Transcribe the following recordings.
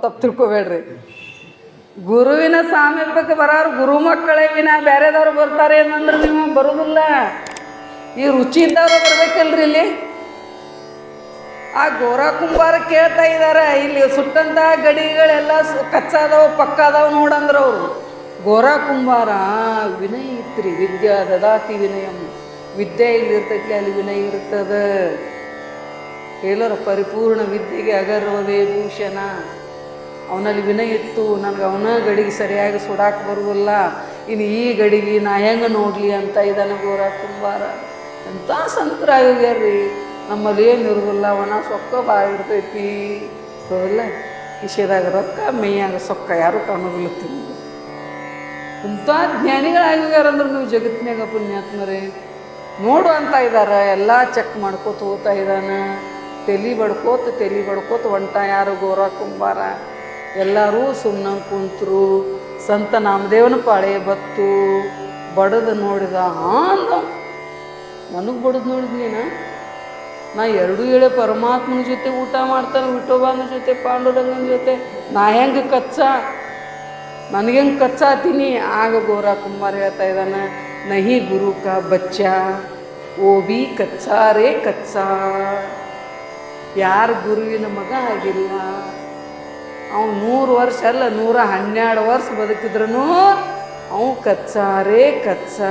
ತಪ್ಪು ತಿಳ್ಕೊಬೇಡ್ರಿ. ಗುರುವಿನ ಸಾಮೀಪ್ಯಕ್ಕೆ ಬರೋರು ಗುರು ಮಕ್ಕಳೇ ವಿನ ಬೇರೆದವ್ರು ಬರ್ತಾರೆ ಏನಂದ್ರೆ ನೀವು ಬರೋದಿಲ್ಲ. ಈ ರುಚಿ ಇದ್ದವ್ರು ಬರ್ಬೇಕಲ್ರಿ. ಇಲ್ಲಿ ಆ ಗೋರ ಕುಂಬಾರ ಕೇಳ್ತಾ ಇದ್ದಾರೆ, ಇಲ್ಲಿ ಸುಟ್ಟಂಥ ಗಡಿಗಳೆಲ್ಲ ಕಚ್ಚಾದವು ಪಕ್ಕಾದವು ನೋಡಂದ್ರೆ ಅವರು. ಗೋರ ಕುಂಬಾರ ವಿನಯ ಇತ್ರಿ, ವಿದ್ಯಾ ದದಾತಿ ವಿನಯಂ. ವಿದ್ಯೆ ಇಲ್ಲಿ ಇರ್ತೈತಿ, ಅಲ್ಲಿ ವಿನಯ ಇರ್ತದೆ. ಹೇಳೋರು ಪರಿಪೂರ್ಣ ವಿದ್ಯೆಗೆ ಅಗರ್ವವೇ ಭೂಷಣ. ಅವನಲ್ಲಿ ವಿನಯ ಇತ್ತು, ನನಗೆ ಅವನ ಗಡಿಗೆ ಸರಿಯಾಗಿ ಸುಡಾಕೆ ಬರುವಲ್ಲ, ಇನ್ನು ಈ ಗಡಿಗೆ ನಾ ಹೆಂಗೆ ನೋಡಲಿ ಅಂತ ಇದನ್ನು ಗೋರ ಕುಂಬಾರ. ಎಂಥ ಸಂತರಾಗ್ಯಾರ್ರಿ. ನಮ್ಮಲ್ಲಿ ಏನು ಇರೋದಿಲ್ಲ, ಒಣ ಸೊಕ್ಕ ಭಾಳ ಇರ್ತೈತಿ ಹೌದಲ್ಲ. ಕಿಶೆದಾಗ ರೊಕ್ಕ, ಮೇಯಾಗ ಸೊಕ್ಕ, ಯಾರು ಕಾಣೋದಿಲ್ಲ ತಿಂದು. ಇಂಥ ಜ್ಞಾನಿಗಳಾಗ್ಯಾರಂದ್ರೆ ನೀವು ಜಗತ್ತಿನಾಗ ಪುಣ್ಯಾತ್ಮರೇ ನೋಡು ಅಂತ ಇದ್ದಾರೆ. ಎಲ್ಲ ಚೆಕ್ ಮಾಡ್ಕೋತ ಹೋಗ್ತಾ ಇದ್ದಾನೆ. ತಲೆ ಬಡ್ಕೋತ ಹೊಂಟ ಯಾರು ಗೋರ ಕುಂಬಾರ. ಎಲ್ಲರೂ ಸುಮ್ಮನೆ ಕುಂತರು. ಸಂತ ನಾಮದೇವನ ಪಾಳೆ ಬತ್ತು. ಬಡದು ನೋಡಿದ, ಅಂದ ನನಗೆ ಬಡದು ನೋಡಿದ್ ನೀನು. ನಾ 2 ಏಳೆ ಪರಮಾತ್ಮನ ಜೊತೆ ಊಟ ಮಾಡ್ತಾನೆ, ವಿಠೋಬಾನ ಜೊತೆ, ಪಾಂಡುರಂಗನ ಜೊತೆ. ನಾ ಹೆಂಗೆ ಕಚ್ಚಾ, ನನಗೆಂಗೆ ಕಚ್ಚಾತೀನಿ. ಆಗ ಗೋರ ಕುಂಬಾರ ಹೇಳ್ತಾ ಇದ್ದಾನೆ, ನಹಿ ಗುರು ಕಾ ಬಚ್ಚಾ ಓ ಬಿ ಕಚ್ಚಾ ರೇ ಕಚ್ಚಾ. ಯಾರು ಗುರುವಿನ ಮಗ ಆಗಿಲ್ಲ, ಅವನು 100 ವರ್ಷ ಅಲ್ಲ 112 ವರ್ಷ ಬದುಕಿದ್ರೂ ಅವನು ಕಚ್ಚಾ ರೇ ಕಚ್ಚಾ.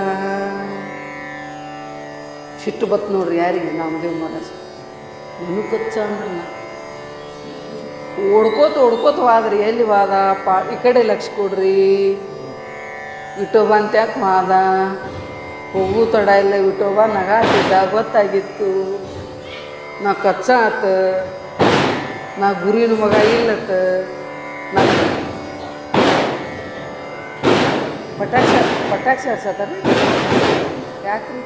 ಸಿಟ್ಟು ಬತ್ ನೋಡ್ರಿ ಯಾರಿಗೆ, ನಾಮದೇವ್ ಮಹಾರಾಜ್. ನನಗೆ ಕಚ್ಚ ಅಂದ್ರೆ ನಾ ಓಡ್ಕೋತ ವಾದ್ರಿ. ಎಲ್ಲಿ ವಾದ ಈ ಕಡೆ ಲಕ್ಷ ಕೊಡ್ರಿ, ವಿಠೋಬ ಅಂತ ಯಾಕೆ ವಾದ. ಹೋಗು ತಡ ಇಲ್ಲ, ವಿಠೋಬ ನಗಾತಿದ್ದ, ಗೊತ್ತಾಗಿತ್ತು. ನಾ ಕಚ್ಚ ಆತ, ನಾ ಗುರುವಿನ ಮಗ ಇಲ್ಲತ್ತ. ನಾ ಪಟಾಕ್ಷಿ ಹರ್ಸತ್ತಾರ ಯಾಕ್ರಿ.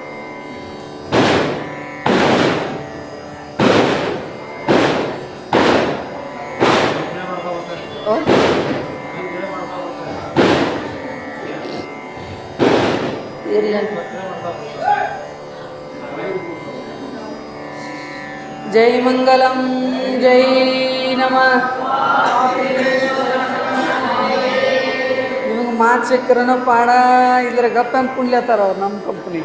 ಜೈ ಮಂಗಲಂ ಜೈ ನಮಃ. ನಿಮಗೆ ಮಾತು ಸಿಕ್ಕರನ ಪಾಡ, ಇದ್ರ ಗಪ್ಪ ಅಂತ ಕುಣ್ಲತ್ತಾರ ಅವ್ರು ನಮ್ಮ ಕಂಪ್ನಿ.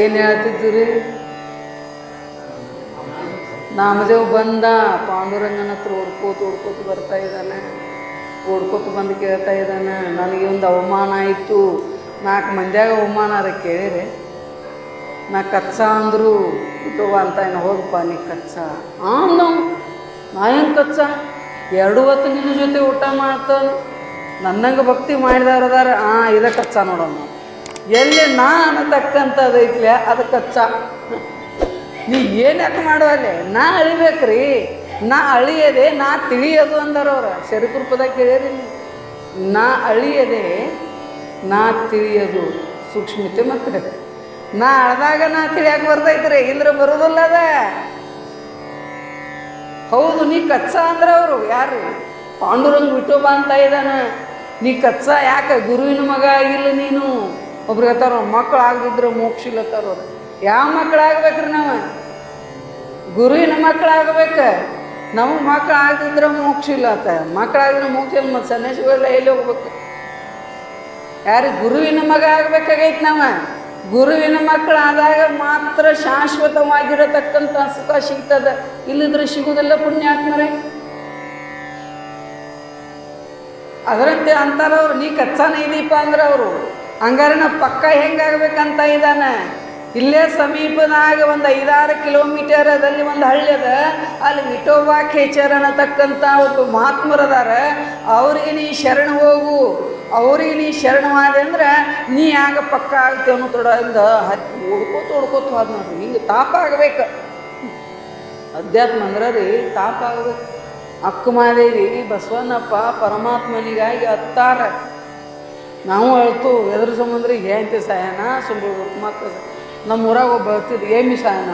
ಏನು ಹೇಳ್ತಿದ್ದೀರಿ? ನಾಮದೇವ್ ಬಂದ, ಪಾಂಡುರಂಗನ ಹತ್ರ ಓಡ್ಕೋತ ಬರ್ತಾ ಇದ್ದಾನೆ. ಓಡ್ಕೋತ ಬಂದು ಕೇಳ್ತಾ ಇದ್ದಾನೆ, ನನಗೆ ಒಂದು ಅವಮಾನ ಆಯಿತು. 4 ಮಂದಿಯಾಗ ಅವಮಾನ ಕೇಳಿರಿ. ನಾ ಕಚ್ಚ ಅಂದರು ಬಿಟ್ಟುವ ಅಂತ ಏನು ಹೋಗಪ್ಪ ನೀ ಕಚ್ಚ. ನಾವು ನಾ ಏನು ಕಚ್ಚ, 2 ಹೊತ್ತು ನಿನ್ನ ಜೊತೆ ಊಟ ಮಾಡ್ತಾನೆ, ನನ್ನಂಗೆ ಭಕ್ತಿ ಮಾಡಿದವ್ರದಾರ. ಇದ ಕಚ್ಚ ನೋಡೋಣ. ಎಲ್ಲಿ ನಾ ಅನ್ನತಕ್ಕಂಥದ್ದೈತ್ಲೆ ಅದು ಕಚ್ಚ. ನೀ ಏನು ಯಾಕೆ ಮಾಡುವಲ್ಲೇ, ನಾ ಅಳಿಬೇಕ್ರಿ. ನಾ ಅಳಿಯದೆ ನಾ ತಿಳಿಯೋದು ಅಂದಾರವ್ರ. ಶರೀಕೃಪದಾಗ ಕೇಳಿರಿ, ನಾ ಅಳಿಯದೆ ನಾ ತಿಳಿಯೋದು ಸೂಕ್ಷ್ಮತೆ. ಮತ್ತೆ ನಾ ಅಳ್ದಾಗ ನಾ ತಿಳಿಯಾಕೆ ಬರ್ತೈತ್ರಿ, ಇಲ್ಲರ ಬರೋದಿಲ್ಲ ಅದ. ಹೌದು, ನೀ ಕಚ್ಚ ಅಂದ್ರೆ ಅವರು ಯಾರು? ಪಾಂಡುರಂಗ ವಿಠೋಬ ಅಂತ ಇದ್ದಾನ. ನೀ ಕಚ್ಚ ಯಾಕೆ? ಗುರುವಿನ ಮಗ ಆಗಿಲ್ಲ ನೀನು. ಒಬ್ರು ಹೇಳ್ತಾರ ಮಕ್ಕಳು ಆಗದಿದ್ರೆ ಮೋಕ್ಷ ಇಲ್ಲತ್ತಾರ. ಯಾವ ಮಕ್ಕಳಾಗ್ಬೇಕ್ರಿ? ನಾವು ಗುರುವಿನ ಮಕ್ಕಳಾಗ್ಬೇಕು. ನಮಗೆ ಮಕ್ಕಳು ಆಗದಿದ್ರೆ ಮೋಕ್ಷ ಇಲ್ಲ ಆತ. ಮಕ್ಕಳಾಗಿದ್ರೆ ಮೋಕ್ಷ ಇಲ್ಲ. ಮತ್ತು ಸನ್ಯಾಸಿಗಳೆಲ್ಲ ಎಲ್ಲಿ ಹೋಗ್ಬೇಕು? ಯಾರಿಗೆ? ಗುರುವಿನ ಮಗ ಆಗ್ಬೇಕಾಗೈತಿ. ನಾವು ಗುರುವಿನ ಮಕ್ಕಳಾದಾಗ ಮಾತ್ರ ಶಾಶ್ವತವಾಗಿರತಕ್ಕಂಥ ಸುಖ ಸಿಗ್ತದೆ. ಇಲ್ಲಿದ್ರೆ ಸಿಗುವುದಿಲ್ಲ ಪುಣ್ಯಾತ್ಮರೇ. ಅದರಂತೆ ಅಂತಾರವ್ರು, ನೀ ಕಚ್ಚಾನ ಇದೀಪ ಅಂದ್ರೆ ಅವರು ಹಂಗಾರೆ ನಾವು ಪಕ್ಕ ಹೆಂಗಾಗಬೇಕಂತ ಇದ್ದಾನೆ. ಇಲ್ಲೇ ಸಮೀಪದಾಗ ಒಂದು 5-6 ಕಿಲೋಮೀಟರ್ ಅದಲ್ಲಿ ಒಂದು ಹಳ್ಳಿ ಅದ. ಅಲ್ಲಿ ವಿಠೋಬಾ ಖೇಚರ್ ಅನ್ನತಕ್ಕಂಥ ಒಬ್ಬ ಮಹಾತ್ಮರದಾರ. ಅವ್ರಿಗೆ ನೀ ಶರಣ ಹೋಗು. ಅವ್ರಿಗೆ ನೀ ಶರಣವಾದೆ ಅಂದ್ರೆ ನೀ ಆಗ ಪಕ್ಕ ಆಗ್ತೇವನು ತೊಡಂದ ಓಡ್ಕೋತ ಹೋದ್ ನೋಡ್ರಿ. ಹಿಂಗೆ ತಾಪ ಆಗ್ಬೇಕು. ಅಧ್ಯಾತ್ಮ ಅಂದ್ರೆ ರೀ ತಾಪ ಆಗ್ಬೇಕು. ಅಕ್ಕಮಾದೇವಿ ಬಸವಣ್ಣಪ್ಪ ಪರಮಾತ್ಮನಿಗಾಗಿ ಹತ್ತಾರ. ನಾವು ಅಳ್ತು ಎದ್ರ ಸಂಬಂಧ್ರಿ ಏನಂತೆ ಸಾಯನ ಸುಳ್ಳು ಮಕ್ಕಳು. ನಮ್ಮ ಊರಾಗ ಒಬ್ಬ ಹೇಳ್ತಿದ್ದು ಏಮಿ ಸಾಯನ.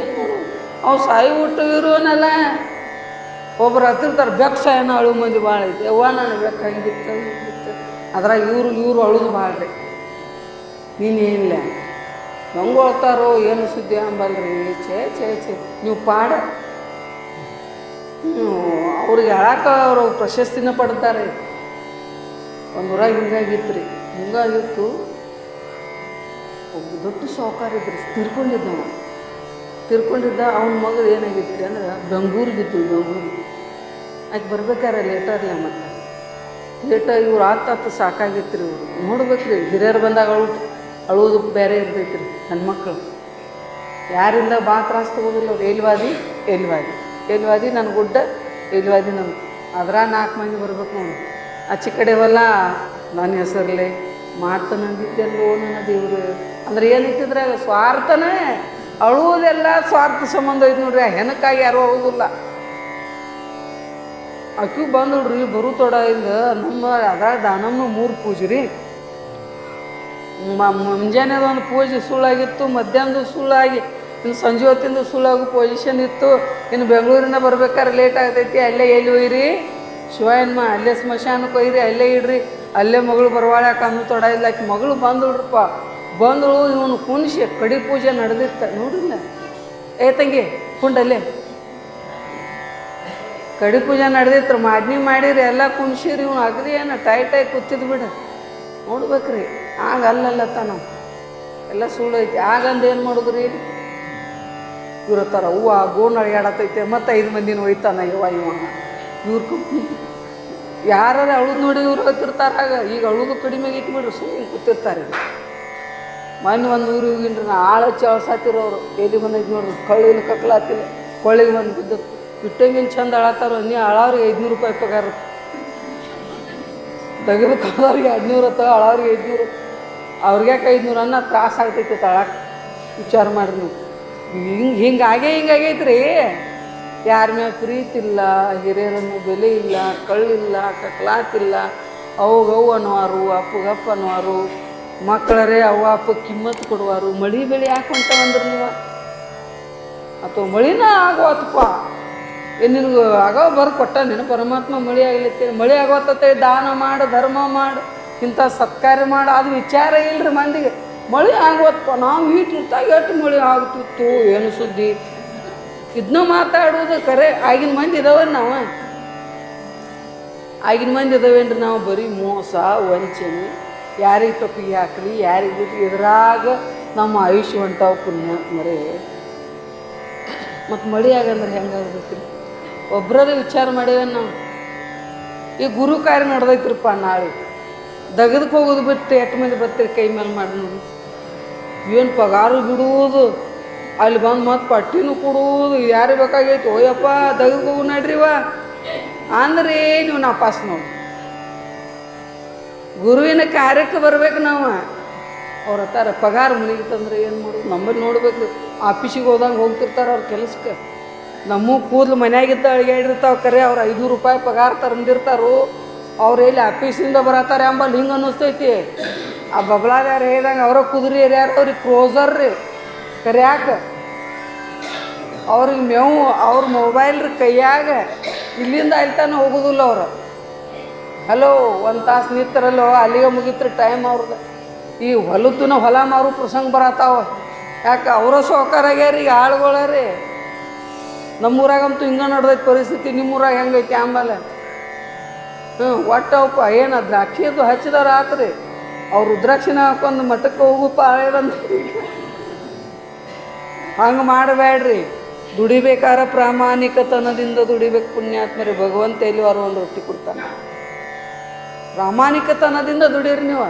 ಏನು ಮಾಡು, ಅವು ಸಾಯಿ ಊಟ ಇರುವನಲ್ಲ. ಒಬ್ರು ಹತ್ತಿರ್ತಾರೆ ಬೆಕ್ಕ ಸಾಯನ ಅಳು ಮಂದಿ ಭಾಳ ಐತಿ. ಅವ್ವ ನಾನು ಬೆಕ್ಕ ಹಂಗಿತ್ತು ಅದ್ರಾಗ ಇವ್ರು ಅಳುದು ಭಾಳ ರೀ. ನೀನೇನಿಲ್ಲ ಹೆಂಗೆ ಅಳ್ತಾರೋ ಏನು ಸುದ್ದಿ ಅಂಬಲ್ರಿ. ಛೇ ನೀವು ಪಾಡ ಅವ್ರಿಗೆ ಹೇಳಕ್ಕೆ ಅವರು ಪ್ರಶಸ್ತಿನ ಪಡ್ತಾರೆ. ಒಂದು ಊರಾಗ ಹಿಂಗಾಗಿತ್ತು ರೀ, ಹಿಂಗಾಗಿತ್ತು. ಒಬ್ಬ ದೊಡ್ಡ ಸಾಹುಕಾರ ಇದ್ರಿ, ತಿರ್ಕೊಂಡಿದ್ದ. ಅವನ ಮಗಳು ಏನಾಗಿತ್ತು ರೀ ಅಂದ್ರೆ ಬೆಂಗಳೂರಿಗಿತ್ತು. ಆಕೆ ಬರ್ಬೇಕಾರೆ ಲೇಟರ್ಲೆ ಮತ್ತು ಇವ್ರು ಆತ ಸಾಕಾಗಿತ್ತು ರೀ. ಇವ್ರು ನೋಡ್ಬೇಕು ರೀ, ಹಿರಿಯರು ಬಂದಾಗ ಅಳುವುದು ಬೇರೆ ಇರ್ತೈತಿ ರೀ. ಹೆಣ್ಮಕ್ಳು ಯಾರಿಂದ ತ್ರಾಸ ತಗೋದಿಲ್ಲ ಅವ್ರು. ಎಲ್ವಾದಿ ನನ್ನ ಗುಡ್ಡ, ಎಲ್ವಾದಿ ನನ್ನ ಅದ್ರ 4 ಮಂದಿ ಬರ್ಬೇಕು ನೋಡಿ. ಆಚೆ ಕಡೆ ಹೊಲ ನನ್ನ ಹೆಸರಲ್ಲೇ ಮಾಡ್ತಾನಂದಿದ್ದೆಲ್ಲೋ ನನ್ನ ದೇವರು ಅಂದ್ರೆ ಏನಿತ್ತಿದ್ರಾಗ ಸ್ವಾರ್ಥನೇ. ಅಳುವುದೆಲ್ಲ ಸ್ವಾರ್ಥ ಸಂಬಂಧ ಐತೆ ನೋಡ್ರಿ. ಆ ಹೆಣಕ್ಕಾಗಿ ಯಾರೂ ಅಳುವುದಿಲ್ಲ. ಅಕ್ಕಿ ಬಂದಳ್ರಿ ಬರು ತೊಡೆಯಿಂದ ನಮ್ಮ ಅದಾಗ ದಾನಮ್ಮ 3 ಪೂಜೆ ರೀ. ಮುಂಜಾನೆದು ಒಂದು ಪೂಜೆ ಸುಳ್ಳಾಗಿತ್ತು, ಮಧ್ಯಾಹ್ನದ ಸುಳ್ಳಾಗಿ, ಇನ್ನು ಸಂಜೆ ಹೊತ್ತಿಂದ ಸುಳ್ಳಾಗೋ ಪೊಸಿಷನ್ ಇತ್ತು. ಇನ್ನು ಬೆಂಗಳೂರಿನ ಬರ್ಬೇಕಾದ್ರೆ ಲೇಟ್ ಆಗ್ತೈತಿ. ಅಲ್ಲೇ ಎಲ್ಲಿ ಒಯ್ಯಿರಿ ಶಿವಯನ್ಮ, ಅಲ್ಲೇ ಸ್ಮಶಾನಕ್ಕೆ ಒಯ್ಯಿರಿ, ಅಲ್ಲೇ ಇಡ್ರಿ, ಅಲ್ಲೇ ಮಗಳು ಬರವಾಳೆ ಕಣ್ಣು ತೊಡ ಇಲ್ಲ. ಆಕೆ ಮಗಳು ಬಂದಳ್ರಪ್ಪ. ಬಂದಳು, ಇವನು ಕುಣಿಸಿ ಕಡಿ ಪೂಜೆ ನಡೆದಿತ್ತ ನೋಡಿಲ್ಲ. ತಂಗಿ ಕುಂಡಲ್ಲೇ ಕಡಿ ಪೂಜೆ ನಡೆದಿತ್ತು. ಮಾದ್ನಿ ಮಾಡಿರಿ, ಎಲ್ಲ ಕುಣಿಸಿರಿ. ಇವ್ನು ಅಗದಿ ಏನು ಟೈಟಾಗಿ ಕೂತಿದ್ ಬಿಡ ನೋಡ್ಬೇಕ್ರಿ. ಆಗ ಅಲ್ಲತ್ತ ನಾವು ಎಲ್ಲ ಸುಳ್ಳು ಐತಿ. ಆಗಂದು ಏನು ಮಾಡಿದ್ರಿ, ಇವ್ರತ್ತಾರ ಹೂವು ಗೋಣ್ ಅಳಿಯಾಡತೈತೆ ಮತ್ತು 5 ಮಂದಿನ ಒಯ್ತಾನ ಇವ್ರು ಯಾರು ಅಳುದು ನೋಡಿ ಇವ್ರು ಹೋಗ್ತಿರ್ತಾರಾಗ. ಈಗ ಅಳುದು ಕಡಿಮೆ ಆಗೈತಿ ಬಿಡ್ರಿ, ಸುಮ್ಮನೆ ಕೂತಿರ್ತಾರೆ. ಮೊನ್ನೆ ಒಂದು ಊರು ಹೋಗಿನ್ರಿ ನಾ, ಆಳು ಹಚ್ಚಿ ಅಳ್ಸಾತಿರೋರು. ಎಲ್ಲಿ ಬಂದೈತಿ ನೋಡ್ರಿ, ಕಳ್ಳಿನ ಕಕ್ಲಾತಿಲ್ಲ, ಕೊಳ್ಳಿಗೆ ಬಂದು ಬಿದ್ದು ಇಟ್ಟಂಗಿನ ಚಂದ ಅಳತ್ತಾರ. ನೀ ಅಳವ್ರಿಗೆ 500 ರೂಪಾಯಿ ಪಗಾರ, ತೆಗೆದು ಕಳವ್ರಿಗೆ 500 ಅಳವ್ರಿಗೆ 500. ಅವ್ರಿಗೆ 500 ಅನ್ನೋ ತ್ರಾಸ ಆಗ್ತೈತಿ ತಳಕ್ಕೆ. ವಿಚಾರ ಮಾಡ್ರಿ ನೀವು. ಹಿಂಗಾಗೈತಿ ರೀ. ಯಾರ ಮ್ಯಾಗ ಪ್ರೀತಿ ಇಲ್ಲ, ಹಿರಿಯರನ್ನು ಬೆಲೆ ಇಲ್ಲ, ಕಳ್ಳಿಲ್ಲ, ಕಕ್ಲಾತಿಲ್ಲ. ಅವು ಅನ್ನುವಾರು, ಅಪ್ಪಗಪ್ಪ ಅನ್ನುವಾರು, ಮಕ್ಕಳರೇ ಅವ್ವ ಅಪ್ಪ ಕಿಮ್ಮತ್ತು ಕೊಡುವಾರು. ಮಳೆ ಬೆಳೆ ಯಾಕೆ ಹೊಂಟವಂದ್ರೆ ನೀವು, ಅಥವಾ ಮಳಿನ ಆಗೋತಪ್ಪ. ನಿನಗೆ ಆಗೋ ಕೊಟ್ಟ ನೀನು ಪರಮಾತ್ಮ ಮಳೆ ಆಗ್ಲತ್ತೇನೆ. ಮಳೆ ಆಗೋತತೆ, ದಾನ ಮಾಡು, ಧರ್ಮ ಮಾಡು, ಇಂಥ ಸತ್ಕಾರ್ಯ ಮಾಡು. ಅದು ವಿಚಾರ ಇಲ್ಲರಿ ಮಂದಿಗೆ. ಮಳೆ ಆಗೋತಪ್ಪ, ನಾವು ಇರ್ತಾಗ ಎಷ್ಟು ಮಳೆ ಆಗ್ತಿತ್ತು, ಏನು ಸುದ್ದಿ. ಇದನ್ನ ಮಾತಾಡೋದು ಕರೆ. ಆಗಿನ ಮಂದಿ ಇದಾವೇನು ನಾವು? ಆಗಿನ ಮಂದಿ ಇದಾವೇನ್ರಿ ನಾವು? ಬರೀ ಮೋಸ ವಂಚನೆ, ಯಾರಿಗೆ ತಪ್ಪಿಗೆ ಹಾಕ್ರಿ, ಯಾರಿಗೆ ಬಿಟ್ಟು ಇದ್ರಾಗ ನಮ್ಮ ಆಯುಷ್ಯ ಹೊಂಟಾವು ಪುಣ್ಯ ಮರೆ. ಮತ್ತು ಮಳೆ ಆಗಂದ್ರೆ ಹೆಂಗಾಗ್ಬೇಕ್ರಿ? ಒಬ್ಬರದೇ ವಿಚಾರ ಮಾಡೇವೇನು ನಾವು? ಈ ಗುರು ಕಾರ್ಯ ನಡೆದೈತ್ರಪ್ಪ ನಾಳೆ. ದಗದಕ್ಕೆ ಹೋಗೋದು ಬಿಟ್ಟು 8 ಮಂದಿ ಬರ್ತೀರಿ ಕೈ ಮೇಲೆ ಮಾಡಿ ನೋಡಿ. ಏನು ಪಗಾರು ಬಿಡುವುದು, ಅಲ್ಲಿ ಬಂದು ಮತ್ತು ಪಟ್ಟಿನೂ ಕೊಡುವುದು. ಯಾರಿಗೆ ಬೇಕಾಗೈತಿ ಓಯಪ್ಪ ದಗದಕ್ಕೆ ಹೋಗು ನಡ್ರಿವ ಅಂದ್ರೆ ನೀವು ನಾಪಾಸ್ ನೋಡಿ. ಗುರುವಿನ ಕಾರ್ಯಕ್ಕೆ ಬರ್ಬೇಕು ನಾವು. ಅವ್ರ ಹತ್ತಾರ ಪಗಾರ ಮುನಿಗಿತ್ತಂದ್ರೆ ಏನು ಮಾಡೋದು? ನಮ್ಮಲ್ಲಿ ನೋಡ್ಬೇಕು. ಆಫೀಸಿಗೆ ಹೋದಂಗೆ ಹೋಗ್ತಿರ್ತಾರೆ ಅವ್ರ ಕೆಲಸಕ್ಕೆ. ನಮ್ಮ ಕೂದಲು ಮನ್ಯಾಗಿದ್ದ ಅಳಿಗಾಡಿರ್ತಾವೆ ಕರೆ. ಅವ್ರು 500 ರೂಪಾಯಿ ಪಗಾರ ತಂದಿರ್ತಾರೋ. ಅವ್ರು ಎಲ್ಲಿ ಆಫೀಸಿಂದ ಬರತ್ತಾರೆ ಅಂಬಲ್ಲಿ ಹಿಂಗೆ ಅನ್ನಿಸ್ತೈತಿ. ಆ ಬಬ್ಲಾದಾರ ಹೇಳ್ದಂಗೆ ಅವರ ಕುದುರೆ ಯಾರು ಅವ್ರಿಗೆ ಕ್ರೋಸರ್ ರೀ ಕರ್ಯಾಕ. ಅವ್ರಿಗೆ ಮೇವು ಅವ್ರ ಮೊಬೈಲ್ ರೀ ಕೈಯಾಗ. ಇಲ್ಲಿಂದ ಅಲ್ತಾನೆ ಹೋಗೋದಿಲ್ಲ ಅವ್ರು. ಹಲೋ 1 ತಾಸು ನಿಂತರಲ್ಲೋ, ಅಲ್ಲಿಗೆ ಮುಗಿತ್ರಿ ಟೈಮ್ ಅವ್ರದ್ದು. ಈ ಹೊಲ ಮಾರು ಪ್ರಸಂಗ ಬರತ್ತಾವ. ಯಾಕೆ ಅವರ ಸೌಕರ್ಯಾಗ್ಯಾರ ಈಗ ಆಳುಗಳರಿ. ನಮ್ಮೂರಾಗಂತೂ ಹಿಂಗೆ ನಡೆದೈತೆ ಪರಿಸ್ಥಿತಿ. ನಿಮ್ಮೂರಾಗ ಹೆಂಗೈತಿ ಆಂಬಲ್ಲ? ಒಟ್ಟವಪ್ಪ ಏನು ದ್ರಾಕ್ಷಿದು ಹಚ್ಚಿದವ್ರು ಆತ್ರಿ. ಅವ್ರು ರುದ್ರಾಕ್ಷಿನ ಹಾಕೊಂಡು ಮಠಕ್ಕೆ ಹೋಗುಪ್ಪ ಹಳೇದಂತ. ಹಂಗೆ ಮಾಡಬೇಡ್ರಿ. ದುಡಿಬೇಕಾರ ಪ್ರಾಮಾಣಿಕತನದಿಂದ ದುಡಿಬೇಕು ಪುಣ್ಯಾತ್ಮರಿ. ಭಗವಂತ ಎಲ್ಲಿವಾರು ಒಂದು ರೊಟ್ಟಿ ಕೊಡ್ತಾನೆ. ಪ್ರಾಮಾಣಿಕತನದಿಂದ ದುಡೀರಿ ನೀವು.